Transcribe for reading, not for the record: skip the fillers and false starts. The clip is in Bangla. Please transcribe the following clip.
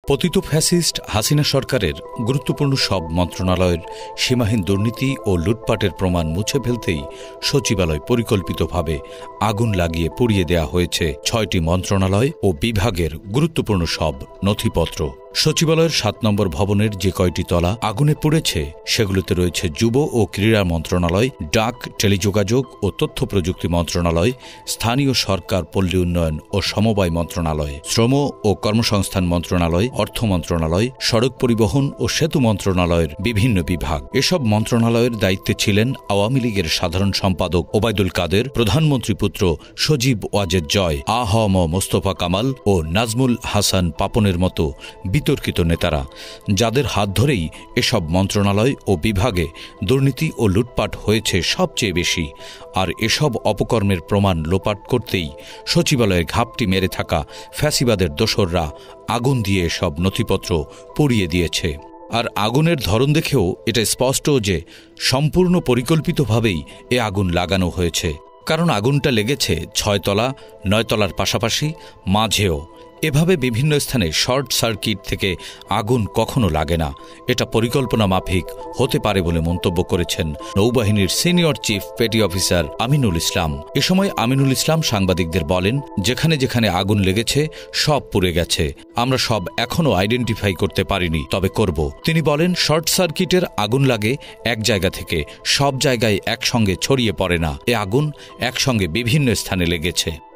পতিত ফ্যাসিস্ট হাসিনা সরকারের গুরুত্বপূর্ণ সব মন্ত্রণালয়ের সীমাহীন দুর্নীতি ও লুটপাটের প্রমাণ মুছে ফেলতেই সচিবালয় পরিকল্পিতভাবে আগুন লাগিয়ে পুড়িয়ে দেয়া হয়েছে ৬টি মন্ত্রণালয় ও বিভাগের গুরুত্বপূর্ণ সব নথিপত্র। সচিবালয়ের ৭ নম্বর ভবনের যে কয়টি তলা আগুনে পুড়েছে সেগুলোতে রয়েছে যুব ও ক্রীড়া মন্ত্রণালয়, ডাক, টেলিযোগাযোগ ও তথ্য প্রযুক্তি মন্ত্রণালয়, স্থানীয় সরকার, পল্লী উন্নয়ন ও সমবায় মন্ত্রণালয়, শ্রম ও কর্মসংস্থান মন্ত্রণালয়, অর্থ মন্ত্রণালয়, সড়ক পরিবহন ও সেতু মন্ত্রণালয়ের বিভিন্ন বিভাগ। এসব মন্ত্রণালয়ের দায়িত্বে ছিলেন আওয়ামী লীগের সাধারণ সম্পাদক ওবায়দুল কাদের, প্রধানমন্ত্রী পুত্র সজীব ওয়াজেদ জয়, আ.হ.ম. মোস্তফা কামাল ও নাজমুল হাসান পাপনের মতো বিতর্কিত নেতারা, যাদের হাত ধরেই এসব মন্ত্রণালয় ও বিভাগে দুর্নীতি ও লুটপাট হয়েছে সবচেয়ে বেশি। আর এসব অপকর্মের প্রমাণ লোপাট করতেই সচিবালয়ের ঘাপটি মেরে থাকা ফ্যাসিবাদের দোসররা আগুন দিয়ে এসব নথিপত্র পুড়িয়ে দিয়েছে। আর আগুনের ধরন দেখেও এটা স্পষ্ট যে সম্পূর্ণ পরিকল্পিতভাবেই এ আগুন লাগানো হয়েছে। কারণ আগুনটা লেগেছে ৬ তলা, ৯ তলার পাশাপাশি মাঝেও। এভাবে বিভিন্ন স্থানে শর্ট সার্কিট থেকে আগুন কখনো লাগে না। এটা পরিকল্পনা মাফিক হতে পারে বলে মন্তব্য করেছেন নৌবাহিনীর senior chief petty officer Aminul Islam. এ সময় আমিনুল ইসলাম সাংবাদিকদের বলেন, যেখানে যেখানে আগুন লেগেছে সব পুড়ে গেছে। আমরা সব এখনও আইডেন্টিফাই করতে পারিনি, তবে করব। তিনি বলেন, শর্ট সার্কিটের আগুন লাগে এক জায়গা থেকে, সব জায়গায় একসঙ্গে ছড়িয়ে পড়ে না। এ আগুন একসঙ্গে বিভিন্ন স্থানে লেগেছে।